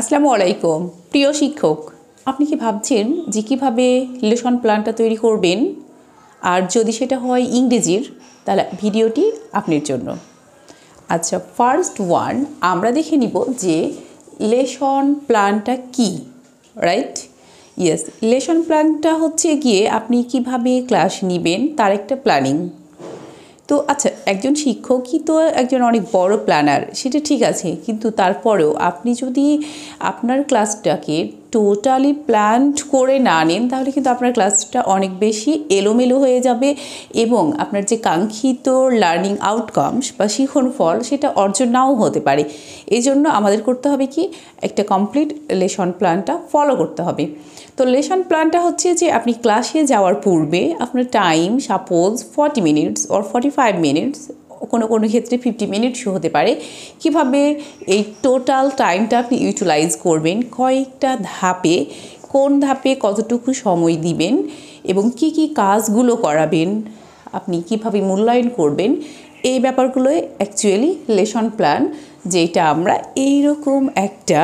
আসসালামু আলাইকুম প্রিয় শিক্ষক, আপনি কি ভাবছেন যে কীভাবে লেসন প্ল্যানটা তৈরি করবেন? আর যদি সেটা হয় ইংরেজির, তাহলে ভিডিওটি আপনার জন্য। আচ্ছা, ফার্স্ট ওয়ান আমরা দেখে নিব যে লেসন প্ল্যানটা কি, রাইট? ইয়েস, লেসন প্ল্যানটা হচ্ছে গিয়ে আপনি কিভাবে ক্লাস নেবেন তার একটা প্ল্যানিং। তো আচ্ছা, একজন শিক্ষকই তো একজন অনেক বড় প্ল্যানার, সেটা ঠিক আছে, কিন্তু তারপরেও আপনি যদি আপনার ক্লাসটাকে টোটালি প্ল্যানড করে না নেন, তাহলে কিন্তু আপনার ক্লাসটা অনেক বেশি এলোমেলো হয়ে যাবে এবং আপনার যে কাঙ্ক্ষিত লার্নিং আউটকামস বা শিখন ফল সেটা অর্জন নাও হতে পারে। এই জন্য আমাদের করতে হবে কি, একটা কমপ্লিট লেসন প্ল্যানটা ফলো করতে হবে। তো লেসন প্ল্যানটা হচ্ছে যে আপনি ক্লাসে যাওয়ার পূর্বে আপনার time suppose 40 minutes or 45 minutes, কোনো কোনো ক্ষেত্রে 50 মিনিটসও হতে পারে। কিভাবে এই টোটাল টাইমটা আপনি ইউটিলাইজ করবেন, কয়েকটা ধাপে, কোন ধাপে কতটুকু সময় দিবেন এবং কি কি কাজগুলো করাবেন, আপনি কিভাবে মূল্যায়ন করবেন, এই ব্যাপারগুলোই অ্যাকচুয়ালি লেসন প্ল্যান, যেটা আমরা এইরকম একটা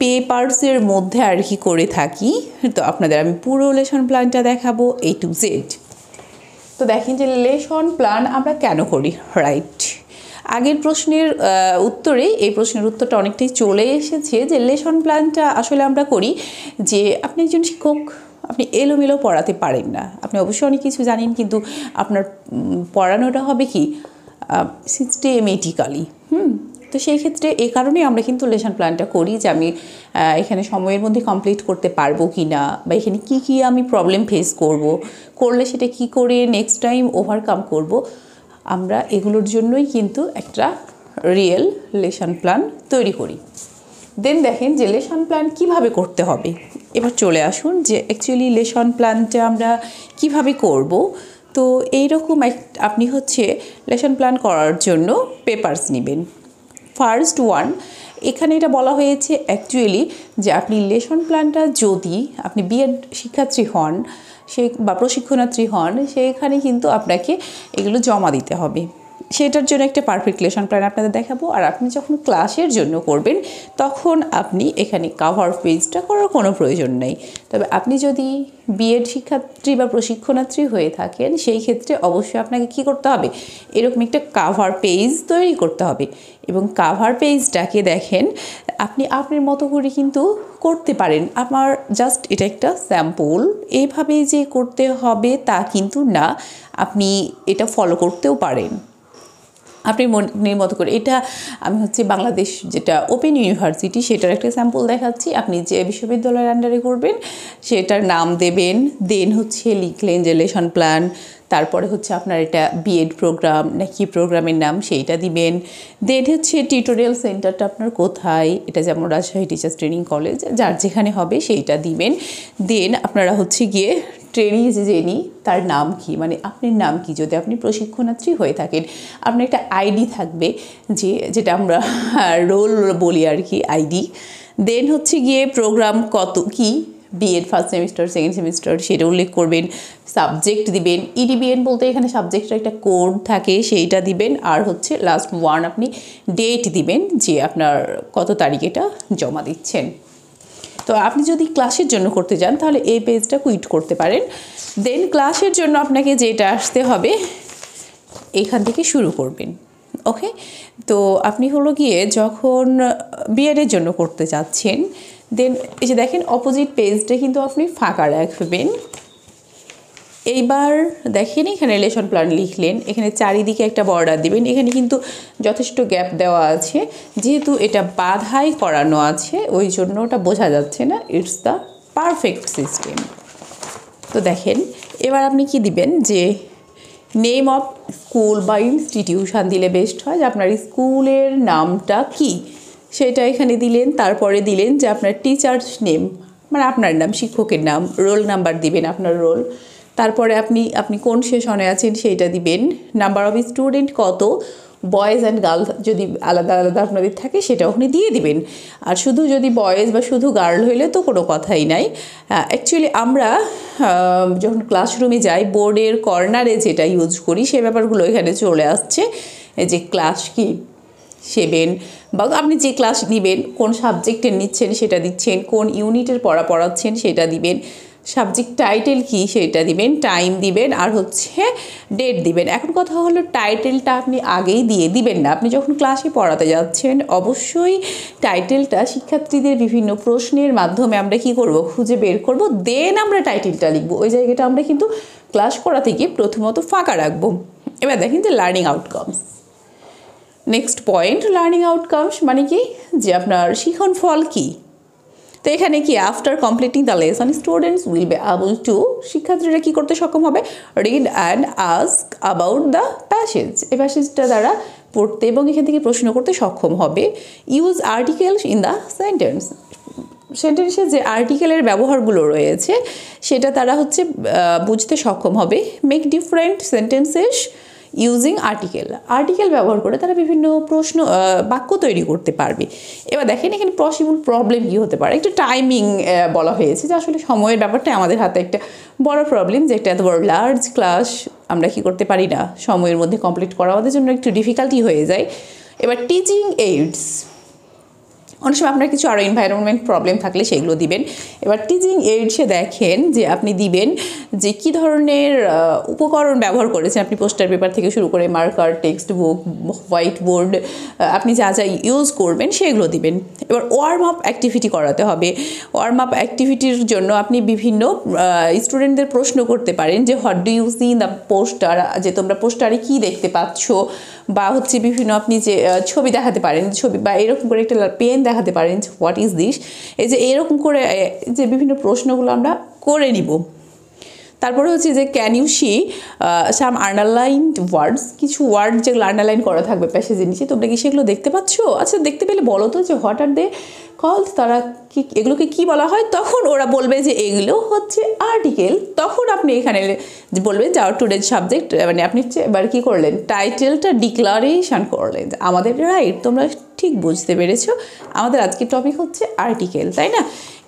পেপারসের মধ্যে আর কি করে থাকি। তো আপনাদের আমি পুরো লেসন প্ল্যানটা দেখাবো A to Z। তো দেখেন যে লেসন প্ল্যান আমরা কেন করি, রাইট? আগের প্রশ্নের উত্তরে এই প্রশ্নের উত্তরটা অনেকটাই চলে এসেছে যে লেসন প্ল্যানটা আসলে আমরা করি যে আপনি একজন শিক্ষক, আপনি এলোমেলো পড়াতে পারেন না, আপনি অবশ্যই অনেক কিছু জানেন, কিন্তু আপনার পড়ানোটা হবে কি সিস্টেমেটিক্যালি। তো সেই ক্ষেত্রে এই কারণেই আমরা কিন্তু লেসন প্ল্যানটা করি যে আমি এখানে সময়ের মধ্যে কমপ্লিট করতে পারবো কি না, বা এখানে কী কী আমি প্রবলেম ফেস করলে সেটা কি করে নেক্সট টাইম ওভারকাম করব, আমরা এগুলোর জন্যই কিন্তু একটা রিয়েল লেসন প্ল্যান তৈরি করি। দেন দেখেন যে লেসন প্ল্যান কিভাবে করতে হবে। এবার চলে আসুন যে অ্যাকচুয়ালি লেসন প্ল্যানটা আমরা কিভাবে করব। তো এইরকম আপনি হচ্ছে লেসন প্ল্যান করার জন্য পেপারস নেবেন। ফার্স্ট ওয়ান, এখানে এটা বলা হয়েছে অ্যাকচুয়ালি যে আপনি লেসন প্ল্যানটা যদি আপনি বিএড শিক্ষার্থী হন বা প্রশিক্ষণার্থী হন, সেখানে কিন্তু আপনাকে এগুলো জমা দিতে হবে। সেটার জন্য একটা পারফেক্ট লেসন প্ল্যান আপনাদের দেখাবো। আর আপনি যখন ক্লাসের জন্য করবেন তখন আপনি এখানে কাভার পেজটা করার কোনো প্রয়োজন নেই। তবে আপনি যদি বিএড শিক্ষার্থী বা প্রশিক্ষণার্থী হয়ে থাকেন, সেই ক্ষেত্রে অবশ্যই আপনাকে কি করতে হবে, এরকম একটা কাভার পেজ তৈরি করতে হবে। এবং কাভার পেজটাকে দেখেন আপনি আপনার মতো করে কিন্তু করতে পারেন। আমার জাস্ট এটা একটা স্যাম্পল, এইভাবে যে করতে হবে তা কিন্তু না, আপনি এটা ফলো করতেও পারেন আপনি মনের মতো করে। এটা আমি হচ্ছে বাংলাদেশ যেটা ওপেন ইউনিভার্সিটি সেটার একটা স্যাম্পল দেখাচ্ছি। আপনি যে বিশ্ববিদ্যালয়ের আন্ডারে করবেন সেটার নাম দেবেন, দেন হচ্ছে লিখলেন যে লেসন প্ল্যান, তারপরে হচ্ছে আপনার এটা বিএড প্রোগ্রাম না কি প্রোগ্রামের নাম সেইটা দিবেন, দেন হচ্ছে টিউটোরিয়াল সেন্টারটা আপনার কোথায়, এটা যেমন রাজশাহী টিচার্স ট্রেনিং কলেজ, যার যেখানে হবে সেইটা দিবেন। দেন আপনারা হচ্ছে গিয়ে ট্রেনিং যিনি তার নাম কি, মানে আপনার নাম কি, যদি আপনি প্রশিক্ষণার্থী হয়ে থাকেন আপনার একটা আইডি থাকবে, যেটা আমরা রোল বলি আর কি, আইডি। দেন হচ্ছে গিয়ে প্রোগ্রাম কত কি, BEd first semester second semester সেটা উল্লেখ করবেন, সাবজেক্ট দিবেন, ইডিবিএন বলতে এখানে সাবজেক্টের একটা কোড থাকে সেইটা দিবেন, আর হচ্ছে লাস্ট ওয়ান আপনি ডেট দিবেন যে আপনার কত তারিখ এটা জমা দিচ্ছেন। তো আপনি যদি ক্লাসের জন্য করতে যান তাহলে এই পেজটা কুইট করতে পারেন। দেন ক্লাসের জন্য আপনাকে যেটা আসতে হবে এখান থেকে শুরু করবেন। ওকে, তো আপনি হলো গিয়ে যখন বিএডের জন্য করতে যাচ্ছেন, দেন এই যে দেখেন অপোজিট পেজটা কিন্তু আপনি ফাঁকা রাখবেন। এইবার দেখেন এখানে লেসন প্ল্যান লিখলেন, এখানে চারিদিকে একটা বর্ডার দিবেন। এখানে কিন্তু যথেষ্ট গ্যাপ দেওয়া আছে, যেহেতু এটা বাধাই করানো আছে ওই জন্য ওটা বোঝা যাচ্ছে না। It's the perfect system. তো দেখেন এবার আপনি কি দিবেন যে নেম অফ স্কুল বা ইনস্টিটিউশন দিলে বেস্ট হয়, যে আপনার স্কুলের নামটা কি সেটা এখানে দিলেন। তারপরে দিলেন যে আপনার টিচার্স নেম, মানে আপনার নাম, শিক্ষকের নাম, রোল নাম্বার দিবেন আপনার রোল। তারপরে আপনি কোন সেশনে আছেন সেইটা দিবেন, নাম্বার অফ স্টুডেন্ট কত, বয়েজ অ্যান্ড গার্ল যদি আলাদা আলাদা আপনাদের থাকে সেটা ওখানে দিয়ে দিবেন। আর শুধু যদি বয়েজ বা শুধু গার্ল হইলে তো কোনো কথাই নাই। অ্যাকচুয়ালি আমরা যখন ক্লাসরুমে যাই বোর্ডের কর্নারে যেটা ইউজ করি সে ব্যাপারগুলো এখানে চলে আসছে, যে ক্লাস কি, 7 বা আপনি যে ক্লাস নেবেন, কোন সাবজেক্টের নিচ্ছেন সেটা দিচ্ছেন, কোন ইউনিটের পড়াচ্ছেন সেটা দিবেন, সাবজেক্ট টাইটেল কি সেটা দিবেন, টাইম দিবেন, আর হচ্ছে ডেট দিবেন। এখন কথা হলো টাইটেলটা আপনি আগেই দিয়ে দিবেন না। আপনি যখন ক্লাসে পড়াতে যাচ্ছেন অবশ্যই টাইটেলটা শিক্ষার্থীদের বিভিন্ন প্রশ্নের মাধ্যমে আমরা কি করব, খুঁজে বের করব, দেন আমরা টাইটেলটা লিখব। ওই জায়গাটা আমরা কিন্তু ক্লাস করাতে গিয়ে প্রথমত ফাঁকা রাখবো। এবার দেখেন যে learning outcomes. Next point, learning outcomes মানে কি, যে আপনার শিখন ফল কি। তো এখানে কি, after completing the lesson students will be able to, শিক্ষার্থীরা কী করতে সক্ষম হবে, read and ask about the passage, এই প্যাসেজটা দ্বারা পড়তে এবং এখান থেকে প্রশ্ন করতে সক্ষম হবে। Use articles in the sentence, সেন্টেন্সে যে আর্টিকেলের ব্যবহারগুলো রয়েছে সেটা তারা হচ্ছে বুঝতে সক্ষম হবে। Make different sentences using article ব্যবহার করে তারা বিভিন্ন প্রশ্ন বাক্য তৈরি করতে পারবে। এবার দেখেন এখানে পসিবল প্রবলেম কী হতে পারে, একটু টাইমিং বলা হয়েছে, যে আসলে সময়ের ব্যাপারটা আমাদের হাতে একটা বড় প্রবলেম, যে একটা এত বড় লার্জ ক্লাস আমরা কি করতে পারি না, সময়ের মধ্যে কমপ্লিট করা আমাদের জন্য একটু ডিফিকাল্টি হয়ে যায়। এবার টিচিং এইডস, অনেক সময় আপনার কিছু আরও এনভায়রনমেন্ট প্রবলেম থাকলে সেগুলো দিবেন। এবার টিচিং এইডসে দেখেন যে আপনি দিবেন যে কী ধরনের উপকরণ ব্যবহার করেছেন আপনি, পোস্টার পেপার থেকে শুরু করে marker, text book, white board, আপনি যা যা ইউজ করবেন সেগুলো দিবেন। এবার ওয়ার্ম আপ অ্যাক্টিভিটি করাতে হবে। ওয়ার্ম আপ অ্যাক্টিভিটির জন্য আপনি বিভিন্ন স্টুডেন্টদের প্রশ্ন করতে পারেন যে what do you see in the poster, যে তোমরা পোস্টারে কী দেখতে পাচ্ছ, বা হচ্ছে বিভিন্ন আপনি যে ছবি দেখাতে পারেন, ছবি বা এরকম করে একটা পেন দেখাতে পারেন, হোয়াট ইজ দিস, এই যে এরকম করে যে বিভিন্ন প্রশ্নগুলো আমরা করে নিব। তারপরে হচ্ছে যে can you see some underlined words, কিছু ওয়ার্ড যেগুলো আন্ডারলাইন করা থাকবে প্যাসেজের নিচে, তোমরা কি সেগুলো দেখতে পাচ্ছ? আচ্ছা দেখতে পেলে বলো তো যে হোয়াট আর দে কল্ড, তারা কি এগুলোকে কি বলা হয়? তখন ওরা বলবে যে এগুলো হচ্ছে আর্টিকেল। তখন আপনি এখানে বলবেন যে আওয়ার টুডেজ সাবজেক্ট, মানে আপনি এবার কী করলেন, টাইটেলটা ডিক্লারেশন করলেন, আমাদের রাইট, তোমরা ঠিক বুঝতে পেরেছো, আমাদের আজকের টপিক হচ্ছে আর্টিকেল, তাই না?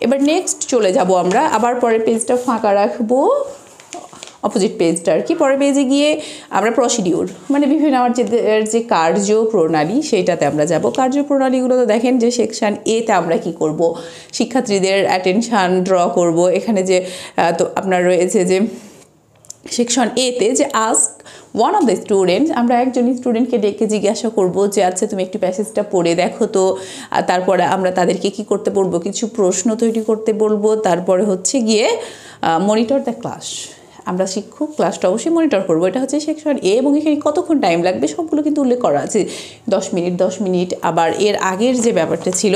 এবার নেক্সট চলে যাব আমরা, আবার পরের পেজটা ফাঁকা রাখবো, অপোজিট পেজটা আর কি। পরের পেজে গিয়ে আমরা প্রসিডিউর মানে বিভিন্ন আমার যে কার্যপ্রণালী সেইটাতে আমরা যাব। কার্যপ্রণালীগুলো তো দেখেন যে সেকশান এতে আমরা কি করব, শিক্ষার্থীদের অ্যাটেনশান ড্র করব। এখানে যে তো আপনার রয়েছে যে সেকশন এতে যে ask one of the students, আমরা একজন স্টুডেন্টকে ডেকে জিজ্ঞাসা করব যে আচ্ছা তুমি একটু প্যাসেজটা পড়ে দেখো তো, তারপরে আমরা তাদেরকে কি করতে বলবো, কিছু প্রশ্ন তৈরি করতে বলবো। তারপরে হচ্ছে গিয়ে মনিটর দ্য ক্লাস, আমরা শিক্ষক ক্লাসটা অবশ্যই মনিটর করবো। এটা হচ্ছে সেকশন এ, এবং এখানে কতক্ষণ টাইম লাগবে সবগুলো কিন্তু উল্লেখ করা আছে, 10 মিনিট। আবার এর আগের যে ব্যাপারটা ছিল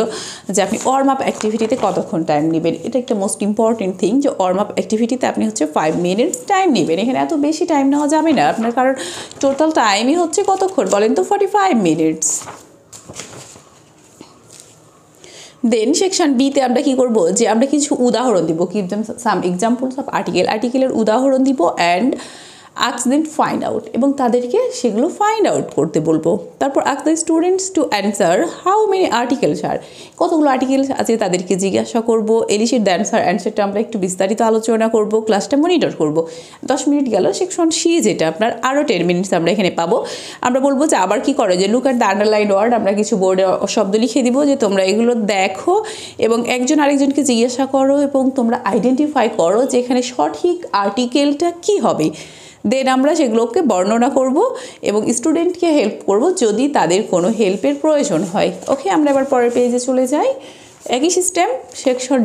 যে আপনি ওয়ার্ম আপ অ্যাক্টিভিটিতে কতক্ষণ টাইম নেবেন, এটা একটা মোস্ট ইম্পর্টেন্ট থিং, যে ওয়ার্ম আপ অ্যাক্টিভিটিতে আপনি হচ্ছে 5 মিনিটস টাইম নেবেন। এখানে এত বেশি টাইম নেওয়া যাবে না আপনার, কারণ টোটাল টাইমই হচ্ছে কতক্ষণ বলেন তো, 45 মিনিটস। দেন সেকশন বিতে আমরা কি করব, যে আমরা কিছু উদাহরণ দিব, কি সাম এক্সাম্পলস অফ আর্টিকেলের উদাহরণ দিব, and ask them find out, এবং তাদেরকে সেগুলো ফাইন্ড আউট করতে বলবো। তারপর ask the students to answer how many articles are, কতগুলো আর্টিকেলস আছে তাদেরকে জিজ্ঞাসা করব। এলিশিট দ্য অ্যান্সারটা আমরা একটু বিস্তারিত আলোচনা করব, ক্লাসটা মনিটর করব। 10 মিনিট গেল। সেকশন সি যেটা আপনার আরও 10 মিনিটস আমরা এখানে পাবো। আমরা বলবো যে আবার কি করে, যে look at the underline word, আমরা কিছু বোর্ডে শব্দ লিখে দিব যে তোমরা এগুলো দেখো এবং একজন আরেকজনকে জিজ্ঞাসা করো এবং তোমরা আইডেন্টিফাই করো যে এখানে সঠিক আর্টিকেলটা কী হবে। দেন আমরা সেগুলোকে বর্ণনা করব এবং স্টুডেন্টকে হেল্প করব যদি তাদের কোনো হেল্পের প্রয়োজন হয়। ওকে, আমরা এবার পরের পেজে চলে যাই। একই সিস্টেম সেকশন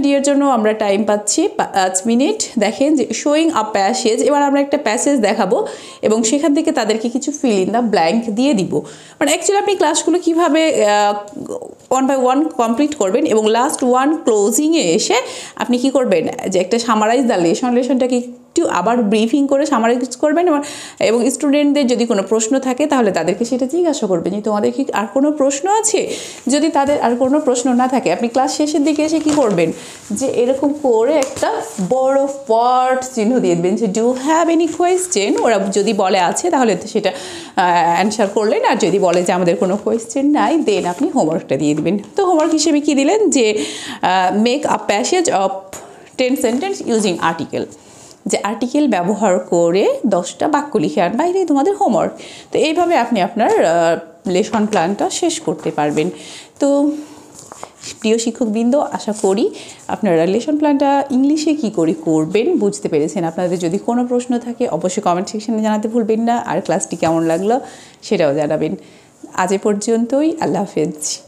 ডি এর জন্য আমরা টাইম পাচ্ছি 5 মিনিট। দেখেন যে শোয়িং আ প্যাসেজ, এবার আমরা একটা প্যাসেজ দেখাবো এবং সেখান থেকে তাদেরকে কিছু ফিল ইন দ্য ব্ল্যাঙ্ক দিয়ে দিব। মানে অ্যাকচুয়ালি আপনি ক্লাসগুলো কীভাবে 1 বাই 1 কমপ্লিট করবেন এবং লাস্ট ওয়ান ক্লোজিংয়ে এসে আপনি কি করবেন, যে একটা সামারাইজ দ্য লেসনটাকে একটু আবার ব্রিফিং করে সামারাইজ করবেন এবং স্টুডেন্টদের যদি কোনো প্রশ্ন থাকে তাহলে তাদেরকে সেটা জিজ্ঞাসা করবেন যে তোমাদের কি আর কোনো প্রশ্ন আছে। যদি তাদের আর কোনো প্রশ্ন না থাকে আপনি ক্লাস শেষের দিকে এসে কি করবেন, যে এরকম করে একটা বড় পার্ট চিহ্ন দিয়ে দেবেন যে ডু হ্যাভ এনি কোয়েশ্চেন। ওরা যদি বলে আছে তাহলে তো সেটা অ্যান্সার করলেন, আর যদি বলে যে আমাদের কোনো কোয়েশ্চেন নাই দেন আপনি হোমওয়ার্কটা দিয়ে দেবেন। তো হোমওয়ার্ক হিসেবে কি দিলেন, যে make a passage of 10 sentence using article, যে আর্টিকেল ব্যবহার করে 10টা বাক্য লিখে আনবা, এটাই তোমাদের হোমওয়ার্ক। তো এইভাবে আপনি আপনার লেসন প্ল্যানটা শেষ করতে পারবেন। তো প্রিয় শিক্ষকবৃন্দ, আশা করি আপনারা লেসন প্ল্যানটা ইংলিশে কী করে করবেন বুঝতে পেরেছেন। আপনাদের যদি কোনো প্রশ্ন থাকে অবশ্যই কমেন্ট সেকশনে জানাতে ভুলবেন না, আর ক্লাসটি কেমন লাগলো সেটাও জানাবেন। আজ এ পর্যন্তই, আল্লাহ হাফেজ।